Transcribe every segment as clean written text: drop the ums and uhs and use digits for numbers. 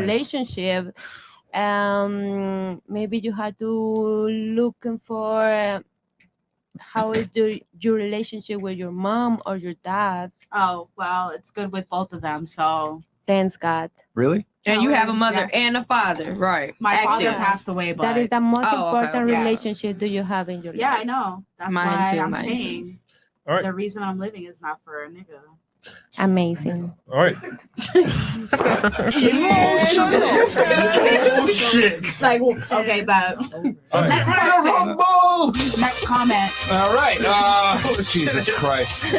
relationship, maybe you had to looking for how is your relationship with your mom or your dad. Oh, well, it's good with both of them, so thanks God. Really? And you have a mother and a father, right? My father passed away, but that is the most important okay. relationship do you have in your life. Yeah, I know. That's Mine why too, I'm mine saying All right. the reason I'm living is not for a nigga. Amazing. All right. Shit. Like, okay, but next question. Next comment. All right. Jesus Christ.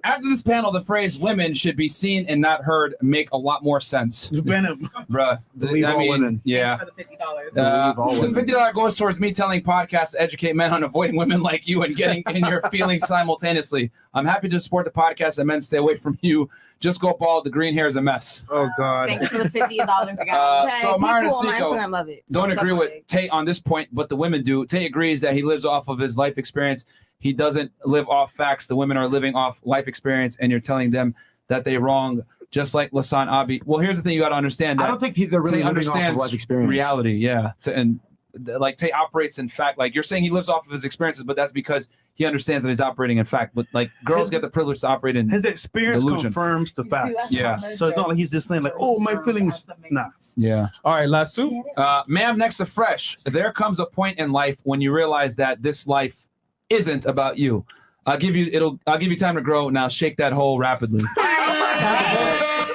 After this panel, the phrase "women should be seen and not heard" make a lot more sense. Venom, bruh. Believe all women. Yeah. Thanks for the $50. The $50 goes towards me telling podcasts to educate men on avoiding women like you and getting in your feelings simultaneously. I'm happy to support the podcast and men stay away from you. Just go bald. The green hair is a mess. Oh God. Thanks for the $50 again. So Myron and People on my Instagram love Seiko it. don't agree with Tate on this point, but the women do. Tate agrees that he lives off of his life experience. He doesn't live off facts. The women are living off life experience, and you're telling them that they wrong, just like Lasan Abi. Well, here's the thing you got to understand. That I don't think they're really living off of life experience. Reality, yeah. And like Tate operates in fact. Like you're saying he lives off of his experiences, but that's because he understands that he's operating in fact. But like girls get the privilege to operate in his experience delusion. confirms the facts. Yeah. So it's not like he's just saying like, oh, my feelings. Nah. Yeah. All right, last two. Ma'am, next to Fresh. There comes a point in life when you realize that this life isn't about you. I'll give you time to grow. Now shake that hole rapidly.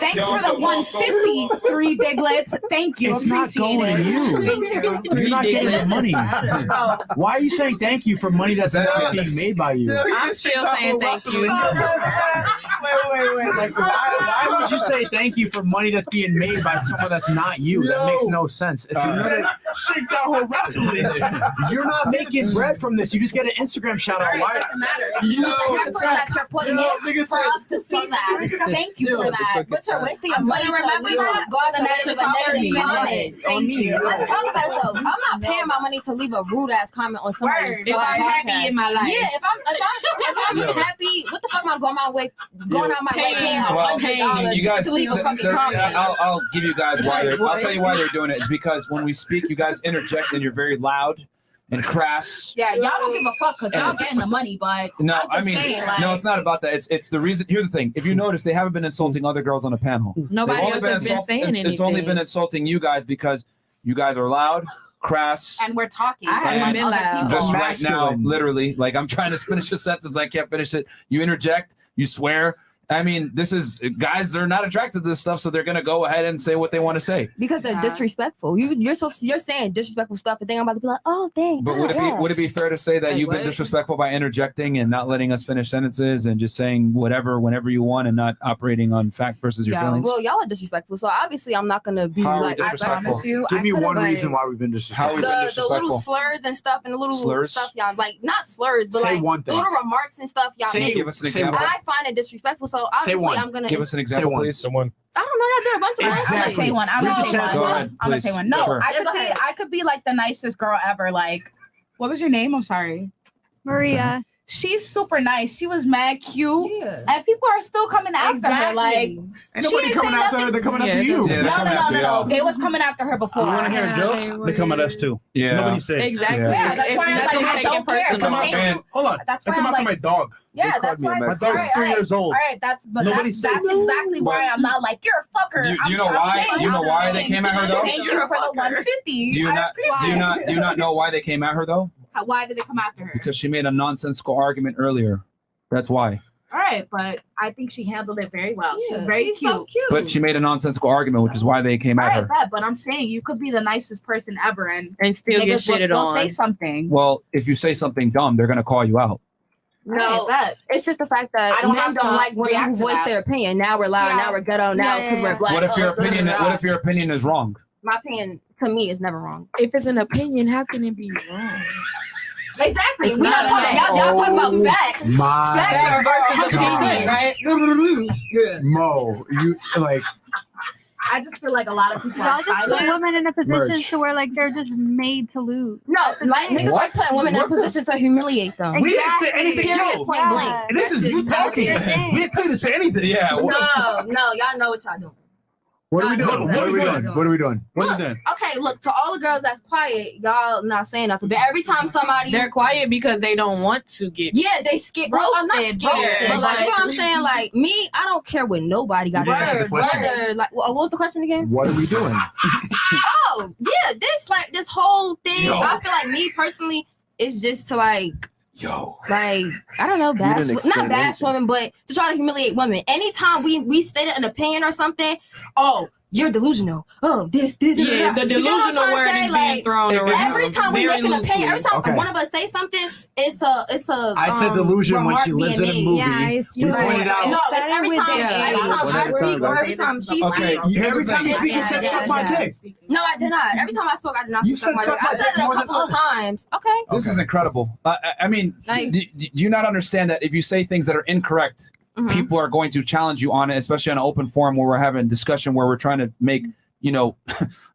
Thanks for the 153 biglets. Thank you. It's not going to you. Thank you. You're not getting the money. Why are you saying thank you for money that's not being made by you? I'm still saying thank you. Wait. Like, why would you say thank you for money that's being made by someone that's not you? That makes no sense. It's shake that whole rapidly. You're not making bread from this. You just get an Instagram shout out. Why? Doesn't matter. It's just effort that you're putting in for us to see that. Thank you for that. But you're wasting your money. Remember that? Go out to a negative comment. Thank you. Let's talk about it though. I'm not paying my money to leave a rude ass comment on somebody's Word. if I'm happy in my life. Yeah, if I'm happy, what the fuck am I going out my way paying $100 you guys, to leave a fucking comment? I'll give you guys why. I'll tell you why they're doing it. It's because when we speak, you guys interject and you're very loud and crass. Yeah, y'all don't give a fuck because y'all getting the money, but no, I'm just saying, like, no, it's not about that. It's the reason. Here's the thing: if you notice, they haven't been insulting other girls on the panel. Nobody else has been saying anything. It's only been insulting you guys because you guys are loud, crass, and we're talking. I haven't been loud. just right now, literally. Like I'm trying to finish a sentence, I can't finish it. You interject, you swear. I mean, this is guys. They're not attracted to this stuff, so they're gonna go ahead and say what they want to say because they're disrespectful. You're saying disrespectful stuff, and then I'm about to be like, oh, dang. But would it be fair to say that you've been disrespectful by interjecting and not letting us finish sentences and just saying whatever whenever you want and not operating on fact versus your feelings? Well, y'all are disrespectful, so obviously I'm not gonna be like. I promise you. Give me one reason why we've been disrespectful. The little slurs and stuff and the little stuff y'all like, not slurs, but say like one thing. little remarks and stuff y'all make. Give us an example. I find it disrespectful, so obviously I'm gonna give us an example, please. Someone. I don't know. Y'all did a bunch of I'm gonna say one. I'm gonna say one. No, I could be like the nicest girl ever. Like, what was your name? I'm sorry. Maria. She's super nice. She was mad cute, and people are still coming after her. Like, ain't nobody coming after her. They're coming after you. No. They was coming after her before. You want to hear a joke? They come at us too. Yeah. Nobody says. Exactly. Yeah, that's why I'm like, I don't care. Hold on. That's They why come I'm after like, my dog. Yeah, that's why. My dog's 3 years old. All right, that's exactly why I'm not like, you're a fucker. Do you know why? Do you know why they came at her though? Thank you for the 150. Do you not know why they came at her though? Why did they come after her? Because she made a nonsensical argument earlier. That's why. All right, but I think she handled it very well. Yeah, she's very cute. So cute. But she made a nonsensical argument, which is why they came at her. But I'm saying you could be the nicest person ever and still get shitted on. Say something. Well, if you say something dumb, they're gonna call you out. No, it's just the fact that men don't like women who voice their opinion. Now we're loud. Now we're ghetto. Now it's because we're black. What if your opinion? What if your opinion is wrong? My opinion, to me, is never wrong. If it's an opinion, how can it be wrong? Exactly. We're not talking. Y'all talking about facts. Facts are 100%, right? Mo, you like. I just feel like a lot of people Y'all are just put silent. women in a position to where like they're just made to lose. No, like niggas like putting women in a position to humiliate them. We didn't say anything. Period. Yo, Point blank. and this is you talking. We didn't say anything. Yeah. No, y'all know what y'all doing. What are we doing? What are we doing? What are we doing? What Look, is that? okay, look, to all the girls that's quiet, y'all not saying nothing. But every time somebody They're quiet because they don't want to get. yeah, they skip. Well, I'm not Roasted, scared, but like, you know what I'm roasted. saying? Like me, I don't care what nobody got You to didn't answer say. the question. Whether like, what was the question again? What are we doing? Oh, yeah, this whole thing. Yo. I feel like me personally is just to like Yo. I don't know, bash didn't not explain bash anything. women, but to try to humiliate women. Anytime we stated an opinion or something, oh, you're delusional. Oh, this. Yeah, You the know what I'm delusional trying to word say? is Like, being thrown around. every time we very make an opinion, loosely. every time Okay. one of us say something, it's a I said delusion when she remark lives in a being movie. made. Yeah, it's We true. pointed out. No, it's every time, every time One I at a speak time, or guys. every time she Okay, speaks. here's Every the time you thing. speak, you said suck my dick. No, I did not. Every time I spoke, I did not You suck my said dick. suck I my said dick it a more than couple of us. times. Okay. This is incredible. I mean, Like- do you not understand that if you say things that are incorrect, Mhm. people are going to challenge you on it, especially on an open forum where we're having discussion where we're trying to make,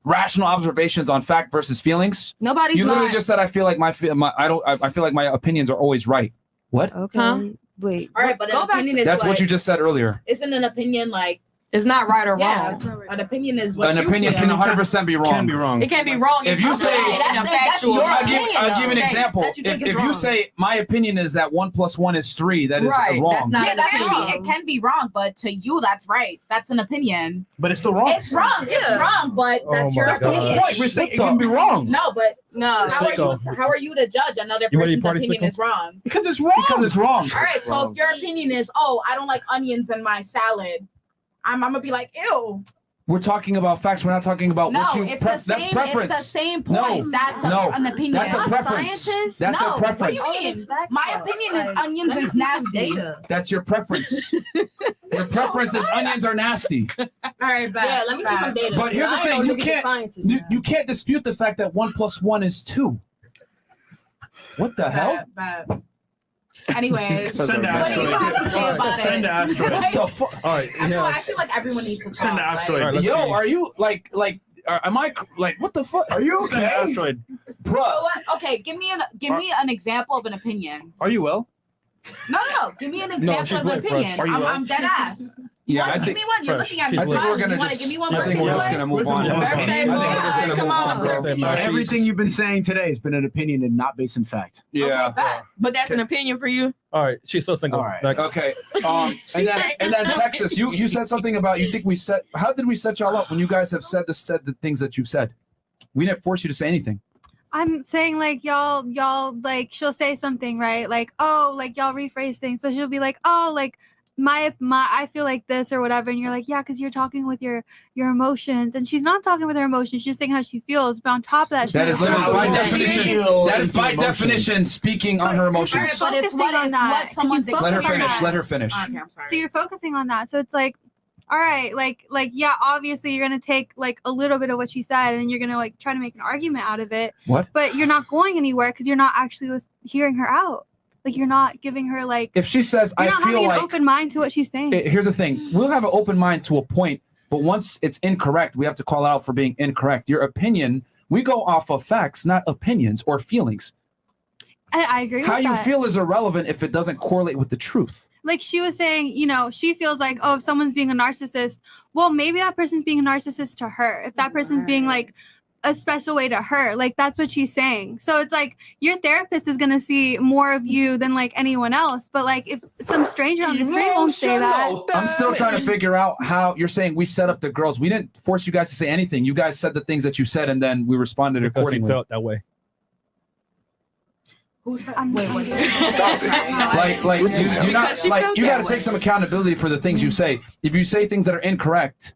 rational observations on fact versus feelings. Nobody's You literally not. just said I feel like I feel like my opinions are always right. What? Okay. Huh? Wait. All right, but Go an back opinion to- is That's what like, you just said earlier. Isn't an opinion like It's not right or yeah? wrong. An opinion is what An you opinion feel. can 100% be wrong. Can be wrong. It can't be wrong If you say- That's factual. your I'll give opinion, you an though. example. That you think If is you wrong. say my opinion is that 1 + 1 is 3, that is Right, wrong. that's not Yeah, an that's opinion. wrong. It can be wrong, but to you, that's right. That's an opinion. But it's still wrong. It's wrong. It's Yeah. wrong, but that's your my God. opinion. Point. We're saying it can be wrong. No, but No. how are you to judge another You wanna be person's party opinion sicko? is wrong? Because it's wrong. Because it's wrong. All right, so if your opinion is, oh, I don't like onions in my salad, I'm gonna be like, ew. We're talking about facts. We're not talking about No, what you. it's That's the same. preference. It's the same No. point. That's No. an opinion. That's a I'm a preference. scientist. That's No, a what do preference. you mean? My opinion is onions Let me is see some nasty. data. That's your preference. Your preference is onions are nasty. All right, bad. Yeah, let me see some data. But here's the I thing: know you niggas can't scientists you, now. you can't dispute the fact that 1 + 1 is 2. What the hell? Bad. Anyways, Send the what do you asteroid. have to say about Send the it? aasteroid. What the fuck? All right. I feel like everyone needs to Send the talk, asteroid. like- Let's Yo, see. are you like am I like what the fuck? Are you Send the okay? asteroid. So Bruh. what? Okay, give me an example of an opinion. Are you well? No. Give me an example she's of an lit, Fred. opinion. Are you I'm dead ass. Yeah, I give think me one. You're Fresh. looking at me. She's I think smiling. we're gonna You want to just give me one? I think we're just gonna move on. I Birthday think we're just gonna boy, move on, bro. Birthday boy. Everything you've been saying today has been an opinion and not based in fact. Yeah. Okay, bet. But that's an opinion for you. All right. She's so single. All right. Next. Okay. And then Texas, you said something about you think we set. How did we set y'all up when you guys have said the things that you've said? We didn't force you to say anything. I'm saying like y'all like she'll say something, right? Like, oh, like y'all rephrase things. So she'll be like, oh, like my I feel like this or whatever, and you're like, yeah, because you're talking with your emotions, and she's not talking with her emotions. She's saying how she feels, but on top of that, she That is doesn't literally by feel definition. anything. That is by definition speaking on her All emotions. right, but it's Focusing what on that, 'cause you someone's focus Let her on finish. that. Let her finish. Okay, I'm sorry. So you're focusing on that. So it's like, all right, like yeah, obviously you're gonna take like a little bit of what she said, and you're gonna like try to make an argument out of it. What? But you're not going anywhere because you're not actually hearing her out. Like you're not giving her like. If she says, You're I not feel having like an open mind to what she's saying. here's the thing, we'll have an open mind to a point, but once it's incorrect, we have to call it out for being incorrect. Your opinion, we go off of facts, not opinions or feelings. And I agree with How you that. feel is irrelevant if it doesn't correlate with the truth. Like she was saying, she feels like, oh, if someone's being a narcissist, well, maybe that person's being a narcissist to her. If that person's being like a special way to her, like that's what she's saying. So it's like your therapist is gonna see more of you than like anyone else. But like if some stranger on the street won't say that. I'm still trying to figure out how you're saying we set up the girls. We didn't force you guys to say anything. You guys said the things that you said, and then we responded Because he accordingly. felt that way. Wait, what? Like, do you not Because she like? felt You got to that take way. some accountability for the things you say. If you say things that are incorrect,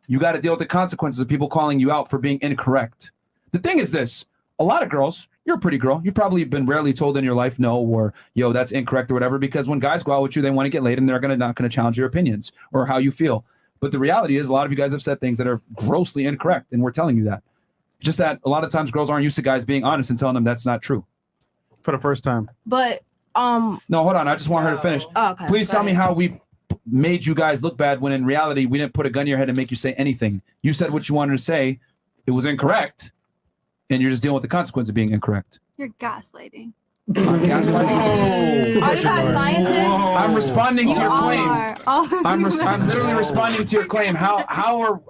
you got to deal with the consequences of people calling you out for being incorrect. The thing is this: a lot of girls, you're a pretty girl. You've probably been rarely told in your life no, or yo, that's incorrect or whatever. Because when guys go out with you, they want to get laid, and they're not gonna challenge your opinions or how you feel. But the reality is, a lot of you guys have said things that are grossly incorrect, and we're telling you that. Just that a lot of times girls aren't used to guys being honest and telling them that's not true. For the first time. But No, hold on. I just want her to finish. okay. Please go tell me ahead. how we made you guys look bad when in reality we didn't put a gun to your head and make you say anything. You said what you wanted to say. It was incorrect. And you're just dealing with the consequence of being incorrect. You're gaslighting. Gaslighting? Are you guys scientists? I'm responding to your claim. I'm I'm literally responding to your claim. How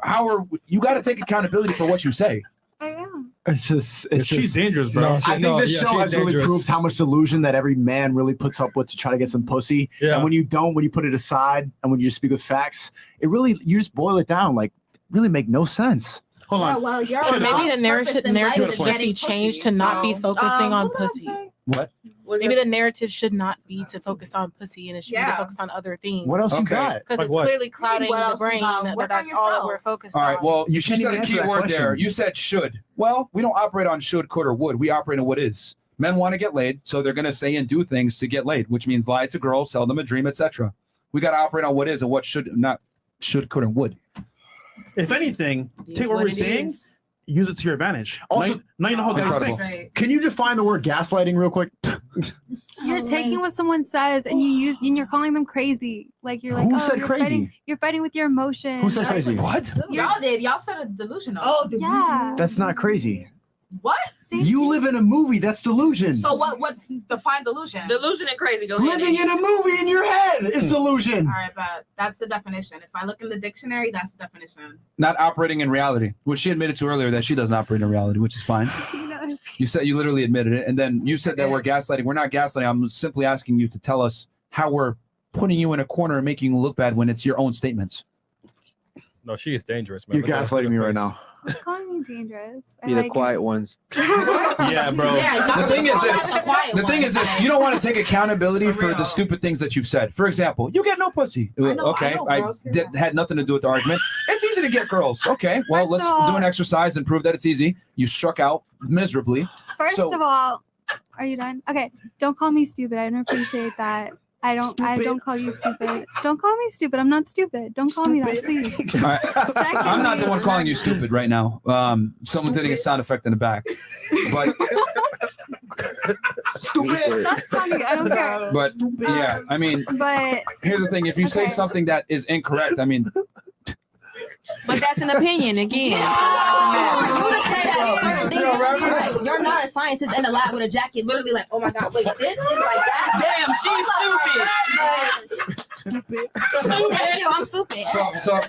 are you got to take accountability for what you say. I am. She's just dangerous, bro. I think this show has really proved how much delusion that every man really puts up with to try to get some pussy. Yeah. And when you don't, when you put it aside, and when you just speak with facts, it really you just boil it down. Like really make no sense. Hold on. Well, you're Or maybe the narrative should should be changed to not be focusing on pussy. What? Maybe the narrative should not be to focus on pussy and it should be to focus on other things. What else you Okay. got? Because Like it's what? clearly clouding What the else you brain got? that Work that's on all that yourself. we're focused All on. right. Well, You you can't said even a answer key that word question. there. You said should. Well, we don't operate on should, could, or would. We operate on what is. Men want to get laid, so they're going to say and do things to get laid, which means lie to girls, sell them a dream, etc. We got to operate on what is and what should, not should, could, and would. If anything, It take is what we're it saying, is. use it to your advantage. Also- now you know how guys Incredible. think. Can you define the word gaslighting real quick? You're taking what someone says and you're calling them crazy. Like you're like, Who oh, said you're crazy? fighting. You're fighting with your emotions. Who said That's crazy? What? Y'all did. Y'all said a delusional. Oh, Yeah. That's not crazy. What? Same You thing. live in a movie. That's delusion. So what define delusion? Delusion and crazy. Go ahead. Living in a movie in your head is delusion. All right, but that's the definition. If I look in the dictionary, that's the definition. Not operating in reality. Which she admitted to earlier that she doesn't operate in reality, which is fine. You said you literally admitted it, and then you said that we're gaslighting. We're not gaslighting. I'm simply asking you to tell us how we're putting you in a corner and making you look bad when it's your own statements. No, she is dangerous, man. You're gaslighting me right now. Who's calling me dangerous? I Be the like quiet ones. Yeah, bro. Yeah, The y'all thing is should this. call us The thing is this. You don't want to take accountability for real. the stupid things that you've said. For example, you get no pussy. I know, Okay, I know, girls say that. had nothing to do with the argument. It's easy to get girls. Okay, well, First let's of all- do an exercise and prove that it's easy. You struck out miserably. First So- of all, are you done? Okay, don't call me stupid. I don't appreciate that. I don't call you stupid. Don't call me stupid. I'm not stupid. Don't call me that, please. All right. I'm not the one calling you stupid right now. Someone's hitting a sound effect in the back. But That's funny. I don't care. but yeah, I mean, But here's the thing. If you say Okay. something that is incorrect, I mean, But that's an opinion again. For you to say that certain things are incorrect, you're not a scientist in the lab with a jacket, literally like, oh my god, wait, this is like that. Damn, she's stupid. Thank you, I'm stupid.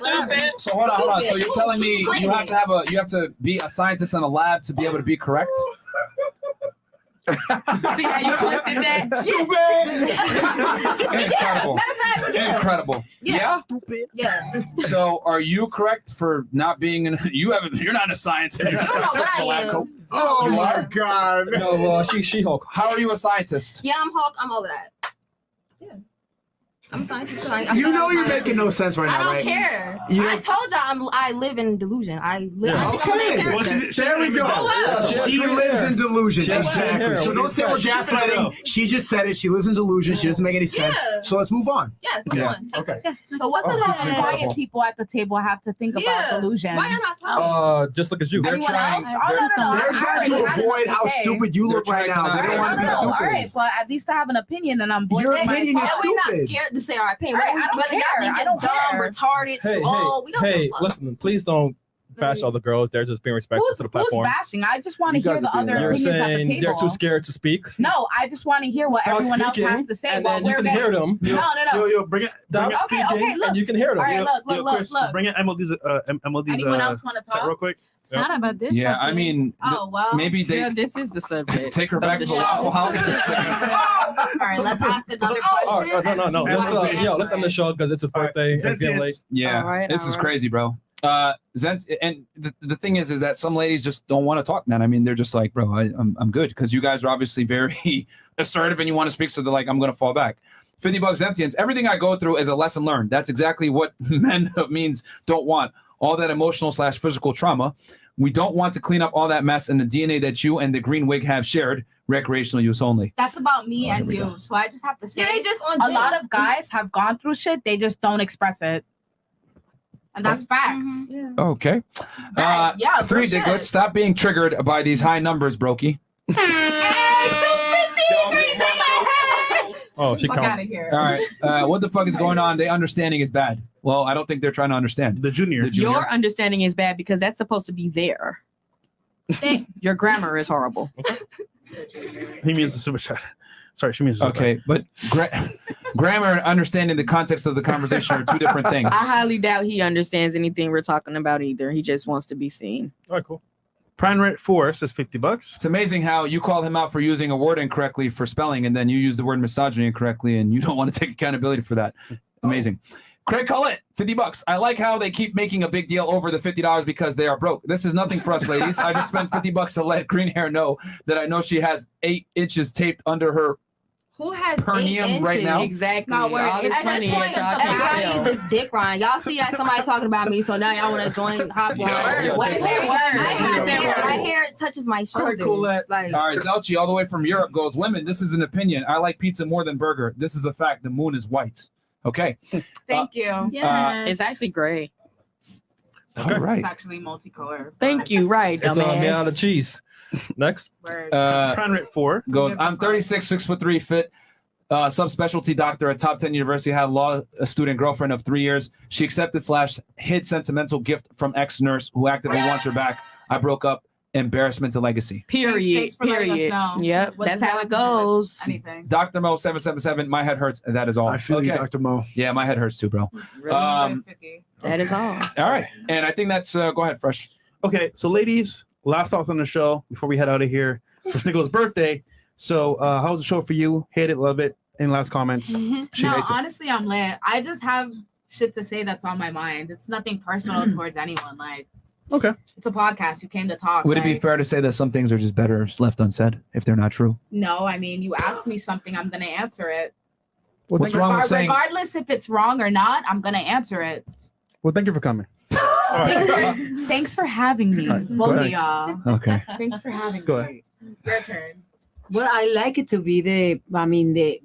Whatever. So hold on. So you're telling me you have to be a scientist in a lab to be able to be correct? See how you twisted that? Incredible. Matter of fact, yeah. Incredible. Yeah. Stupid. Yeah. So are you correct for not being you're not a scientist. You're not a I know, scientist in but the I lab am. coat. Oh my God. No, she Hulk. How are you a scientist? Yeah, I'm Hulk. I'm all of that. Yeah. I'm a scientist. You know you're making no sense right I now, don't right? care. You I don't- told y'all I live in delusion. I live. I think I'm a main Okay. character. There we go. well. She lives in delusion. She has Exactly. hair. So don't say we're gaslighting. She just said it. She lives in delusion. She doesn't make any sense. Yeah. So let's move on. Yes, Yeah. one. Okay. yes. So what Oh, does this is all the incredible. quiet people at the table have to think Yeah. about delusion? Why you're not talking? Just look at you. They're Anyone trying- else? Oh, no. They're I trying already to had enough avoid to how say. stupid you look They're right trying now. to They not- don't want to be I know, all stupid. right, but at least I have an opinion and I'm voicing Your my opinion is thoughts. We're not stupid. scared to say our opinion. Right, Whether I don't whether y'all care. think I it's don't dumb, care. retarded, Hey, slow, we don't give hey, a fuck. listen, please don't bash all the girls. They're just being respectful to the Who's platform. bashing? I just want to You guys hear the are being other You're opinions at the saying table. they're too scared to speak. No, I just want to hear what Stop everyone speaking, else has to say. and while then you we're can getting- hear them. No. Bring it. Stop Okay, speaking, okay, look. and you can hear them. All right, look. Chris, bring it Emily's Anyone else want to chat real talk? quick. Not about this. Yeah, I mean, Oh, well. maybe they Yeah, this is the subject. take her back to the Waffle House. All right, let's ask another Oh, question. no. and see what Let's end the show because it's his All right, birthday. It's getting late. Yeah, All right, this all is right. crazy, bro. Zent, and the thing is that some ladies just don't want to talk, man. I mean, they're just like, bro, I'm good, because you guys are obviously very assertive and you want to speak, so they're like, I'm gonna fall back. $50 Zentians. Everything I go through is a lesson learned. That's exactly what men of means don't want. All that emotional / physical trauma. We don't want to clean up all that mess and the DNA that you and the green wig have shared. Recreational use only. That's about me Oh, here and we you. go. So I just have to say, Yeah, they just on a gym. lot of guys have gone through shit. They just don't express it. And that's facts. Mhm. Okay. Right, yeah, Three for sure. Diglets, stop being triggered by these high numbers, Brokey. Oh, she Fuck out counted. of here. All right. What the fuck is going on? The understanding is bad. Well, I don't think they're trying to understand. The junior. The junior. Your understanding is bad because that's supposed to be there. Your grammar is horrible. He means the super chat. Sorry, she means okay, but grammar and understanding the context of the conversation are two different things. I highly doubt he understands anything we're talking about either. He just wants to be seen. All right, cool. Prime Rent 4 says $50. It's amazing how you call him out for using a word incorrectly for spelling, and then you use the word misogyny incorrectly, and you don't want to take accountability for that. Amazing. Craig Collette, $50. I like how they keep making a big deal over the $50 because they are broke. This is nothing for us, ladies. I just spent $50 to let green hair know that I know she has 8 inches taped under her Who has 8 perineum inches? right now. Exactly. Not worried. All this At money this is point, talking everybody about. is just dick riding. Y'all see that somebody talking about me, so now y'all want to join hop on. My hair touches my shoulders. Like, All right, Zelchi, all the way from Europe goes, women, this is an opinion. I like pizza more than burger. This is a fact. The moon is white. Okay. Thank you. It's actually gray. Okay. All right. It's actually multicolored. Thank you. Right. It's made out of cheese. Next. Prime Rent 4 goes, I'm 36, 6'3" fit, subspecialty doctor at top 10 university, had a law student girlfriend of 3 years. She accepted / hid sentimental gift from ex-nurse who actively wants her back. I broke up. Embarrassment to legacy. Period. Thanks for letting us know. Yep. What That's does how that it goes. Anything. Dr. Mo 777. My head hurts. That is all. I feel you, Dr. Mo. Yeah, my head hurts too, bro. That is all. All right, and I think that's go ahead, Fresh. Okay, so ladies, last thoughts on the show before we head out of here for Snickle's birthday. So, how was the show for you? Hate it, love it. Any last comments? No, honestly, I'm lit. I just have shit to say that's on my mind. It's nothing personal towards anyone. Like, okay, it's a podcast. You came to talk. Would it be like, fair to say that some things are just better left unsaid if they're not true? No, I mean, you asked me something, I'm gonna answer it. Well, What's wrong with saying? Regardless if it's wrong or not, I'm gonna answer it. Well, thank you for coming. Thanks for having me, right, both go of ahead. y'all. Okay. Thanks for having Go me. Your turn. Well, I like it to be the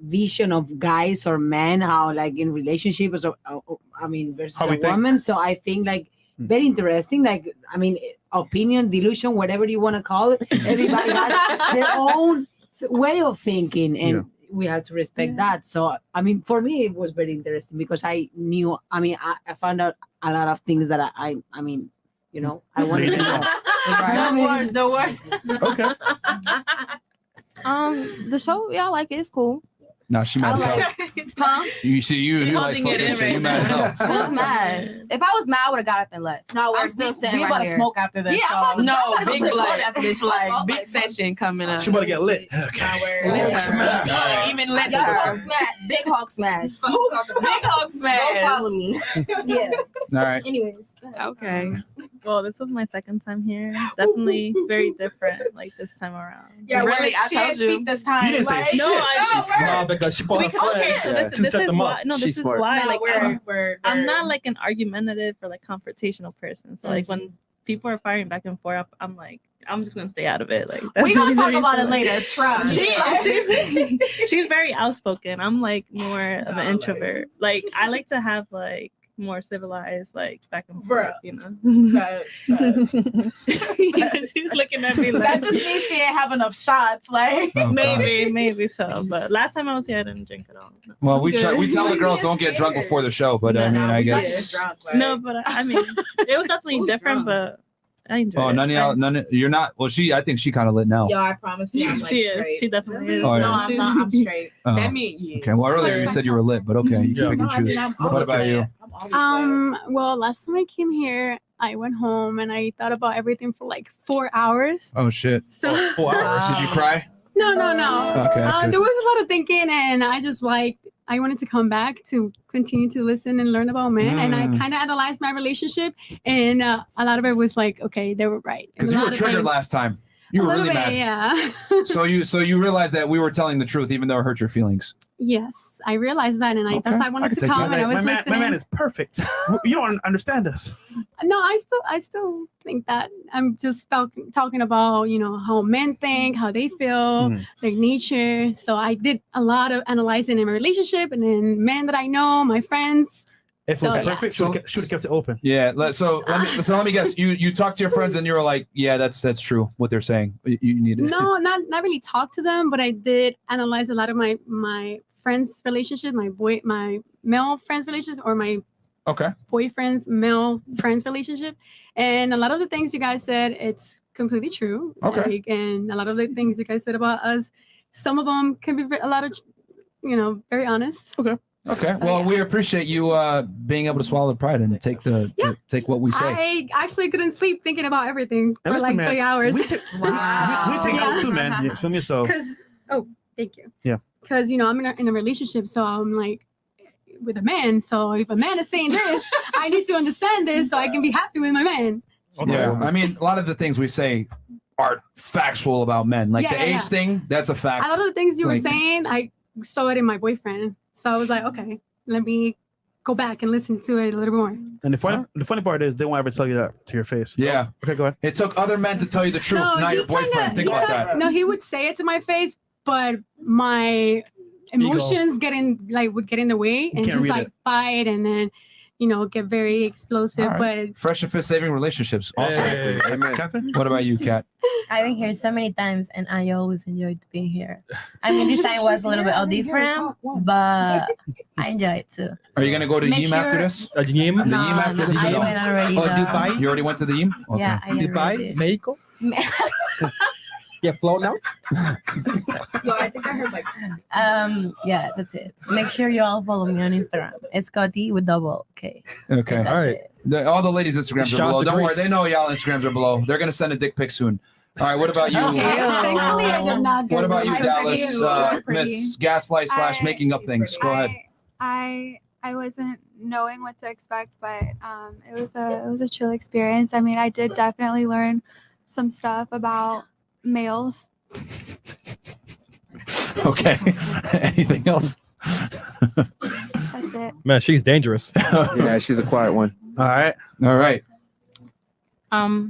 vision of guys or men, how like in relationships, or versus How we a think. woman. So I think like very interesting. Like, opinion, delusion, whatever you want to call it. Everybody has their own way of thinking, and we have to respect that. So, for me, it was very interesting because I knew. I found out a lot of things that I wanted to know. No words. Okay. The show, y'all like it. It's cool. No, she mad as hell. Huh? You see, you like fucking shit. You mad as hell. Who's mad? If I was mad, I would have got up and left. No, I'm still sitting we right about to here. smoke after this. Yeah, so. I'm about to- No, I'm about to big go to the like toilet after this. like big session coming up. She about to get lit. Okay. Smash. Even lit Y'all her. Hulk smash, big Hulk smash. Big Hulk smash. Go follow me. Yeah. All right. Anyways. Go ahead. Okay. Well, this was my second time here. Definitely very different, like this time around. Yeah, Really, I she told didn't you. speak this time. You didn't say like, shit. No, She's smart because she bought her Okay, friends so to this set is them why. up. No, this She's is smart. why. No, Like, we're I'm not like an argumentative or like confrontational person. So like when people are firing back and forth, I'm like, I'm just gonna stay out of it. Like we gonna the talk reason about it why. later. Trust. She's very outspoken. I'm like more of an introvert. Like I like to have like more civilized, like back and forth, Bruh. you know. But She's looking at me that like just means she ain't have enough shots. Like Oh, God. maybe so. But last time I was here, I didn't drink at all. Well, we Good. tell the girls don't get drunk before the show, but I mean, I we got guess. you drunk, like. No, but I mean, it was definitely Who's different, drunk? but I enjoyed Oh, it. none of you're not. Well, I think she kind of lit now. Yo, I promise you, I'm like She straight. is. She definitely is. Oh, yeah. No, I'm not. I'm straight. Oh. That mean yeah. Okay. Well, earlier you said you were lit, but okay, you can pick No, and I mean, choose. I'm What always about lit. you? I'm always lit. Well, last time I came here, I went home and I thought about everything for like 4 hours. Oh shit! So 4 hours. Did you cry? no. Okay, that's good. There was a lot of thinking, and I wanted to come back to continue to listen and learn about men, and I kind of analyzed my relationship, and a lot of it was like, okay, they were right. And Because a you were lot of triggered things- last time. You were a little really bit, mad. yeah. So you realized that we were telling the truth, even though it hurt your feelings. Yes, I realized that, and Okay, that's why I I wanted can to take come, that. and I was my listening. man is perfect. You don't understand us. No, I still think that I'm just talking about, how men think, how they feel, their nature. So I did a lot of analyzing in my relationship, and then men that I know, my friends. If So, it was yeah. perfect, should have kept it open. Yeah. So let me guess. You talked to your friends and you were like, yeah, that's true. What they're saying. You need it. No, not really talk to them, but I did analyze a lot of my friends' relationship, my male friends' relationship, or my Okay. boyfriend's male friends' relationship, and a lot of the things you guys said, it's completely true. Okay. Like, and a lot of the things you guys said about us, some of them can be a lot of, very honest. Okay. Okay. Well, we appreciate you being able to swallow the pride and take take what we say. I actually couldn't sleep thinking about everything for listen, like man, 3 hours. we take those too, man. Yeah, feel me? So Thank you. yeah. Because I'm in a relationship, so I'm like with a man. So if a man is saying this, I need to understand this so I can be happy with my man. Yeah. I mean, a lot of the things we say are factual about men. Like the age thing, that's a fact. A lot of the things you were Like- saying, I saw it in my boyfriend. So I was like, okay, let me go back and listen to it a little more. And the funny part is they won't ever tell you that to your face. Yeah. Okay, go ahead. It took other men to tell you the truth, not he your boyfriend. Think about that. No, he would say it to my face, but my emotions would get in the way and can't just read like it. fight and then get very explosive. All right. Fresh and Fit saving relationships. Awesome. Catherine? What about you, Kat? I've been here so many times and I always enjoyed being here. I mean, this time was a little bit different, but I enjoy it too. Are you gonna go to Make Yim after sure- this? Yim? The Yim after this? I No. went already. Oh, though. Dubai? You already went to the Yim? Okay. Yeah, I Dubai? already Mexico? Get flown out? Yo, I think I heard like. Yeah, that's it. Make sure you all follow me on Instagram. It's Scotty with double K. Okay. That's All right. All the ladies' Instagrams Shout are out below. to Don't worry. Greece. They know y'all Instagrams are below. They're gonna send a dick pic soon. All right. What about you? Thankfully, I did not get What about you, it. Dallas? Miss Gaslight / making up things. Go ahead. I wasn't knowing what to expect, but it was a chill experience. I mean, I did definitely learn some stuff about males. Okay. Anything else? That's it. Man, she's dangerous. Yeah, she's a quiet one. All right. All right.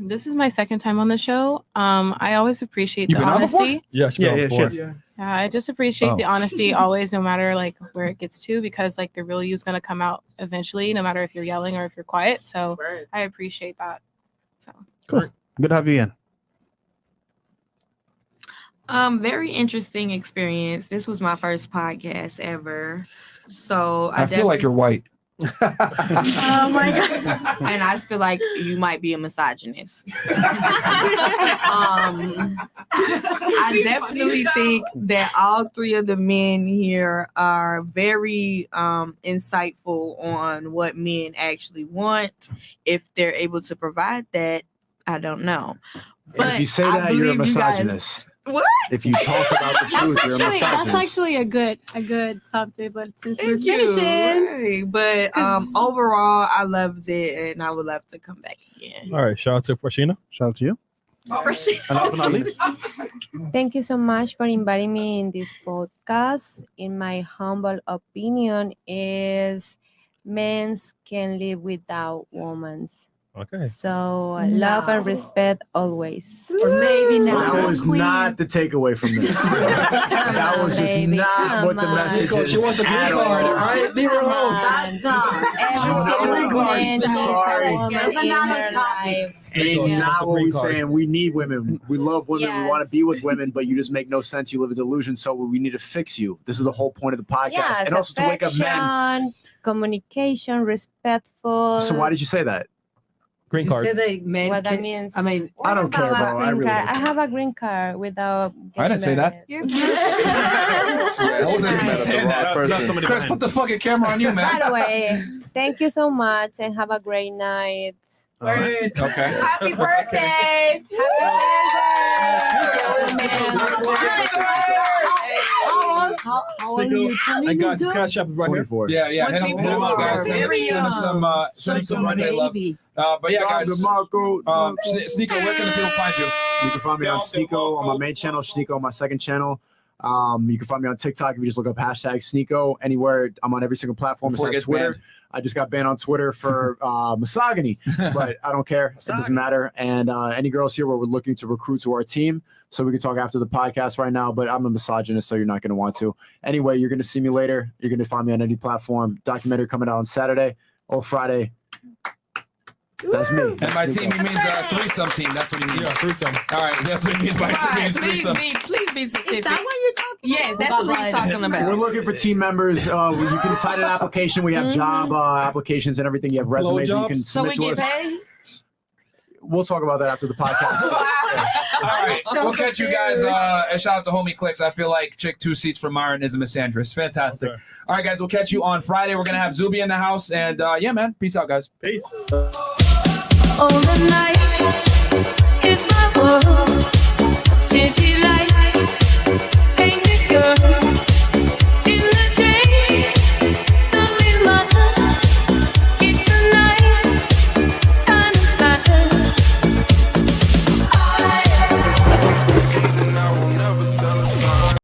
This is my second time on the show. I always appreciate You've the been on before? honesty. Yeah, she's been on before. she has. Yeah, I just appreciate Oh. the honesty always, no matter like where it gets to, because like the real you is gonna come out eventually, no matter if you're yelling or if you're quiet. So I appreciate that. Cool. Good to have you in. Very interesting experience. This was my first podcast ever. So I feel like you're white. Oh my god. And I feel like you might be a misogynist. I definitely think that all three of the men here are very insightful on what men actually want. If they're able to provide that, I don't know. And if you say that, you're a misogynist. What? If you talk about the truth, you're a That's misogynist. actually a good subject, but since we're Thank you. finishing, Right. But 'Cause- overall, I loved it, and I would love to come back again. All right, shout out to Freshina. Shout out to you. And last but not least, Thank you so much for inviting me in this podcast. In my humble opinion, is men can live without women's. Okay. So love and respect always. Or maybe not. That was not the takeaway from this. That was just baby, not what the come on. message Nico, is. she wants a green at card, all. all right? Leave her alone. That's not. Every Not single green card. man needs a Sorry. woman That's in another their topic. life. Ain't Yeah. not what Green we're card. saying. We need women. We love women. We want Yes. to be with women, but you just make no sense. You live a delusion, so we need to fix you. This is the whole point of the podcast. Yes, and also to wake up men. affection, communication, respectful. So why did you say that? Green You card. said that men What that can- means? I mean, I don't care, About bro. I green really card. don't. I have a green card without. I didn't say that. You're I wasn't even saying that. Not somebody Chris, behind. put the fucking camera on you, man. By the way, thank you so much and have a great night. All right. Okay. Happy birthday! how old are Cinco. you turning I got into? Scott Shep right here. 24. Yeah, hit him up, guys. Send him some birthday love. Baby. But yeah, guys. Marco. Sneeko, where can the people find you? You can find me on Sneeko on my main channel, Sneeko on my second channel. You can find me on TikTok if you just look up hashtag Sneeko. Anywhere, I'm on every single platform Before it besides gets Twitter. banned. I just got banned on Twitter for misogyny, but I don't care. It doesn't matter. And any girls here where we're looking to recruit to our team, so we can talk after the podcast right now. But I'm a misogynist, so you're not going to want to. Anyway, you're going to see me later. You're going to find me on any platform. Documentary coming out on Saturday or Friday. That's me. And by team, he means threesome team. That's what he means. Yeah, threesome. All right, that's what he means by threesome. Please be specific. Is that what you're talking Yes, that's what he's talking We're about. looking for team members. You can sign an application. We have job applications and everything. You have resumes that you can So we submit to get us. paid? we'll talk about that after the podcast. All right, So we'll catch you guys. And shout out to Homie Clicks. I feel like chick 2 seats from Myron is a misandrist. Fantastic. Okay. All right, guys, we'll catch you on Friday. We're gonna have Zuby in the house, and yeah, man, peace out, guys. Peace. All the night is my world.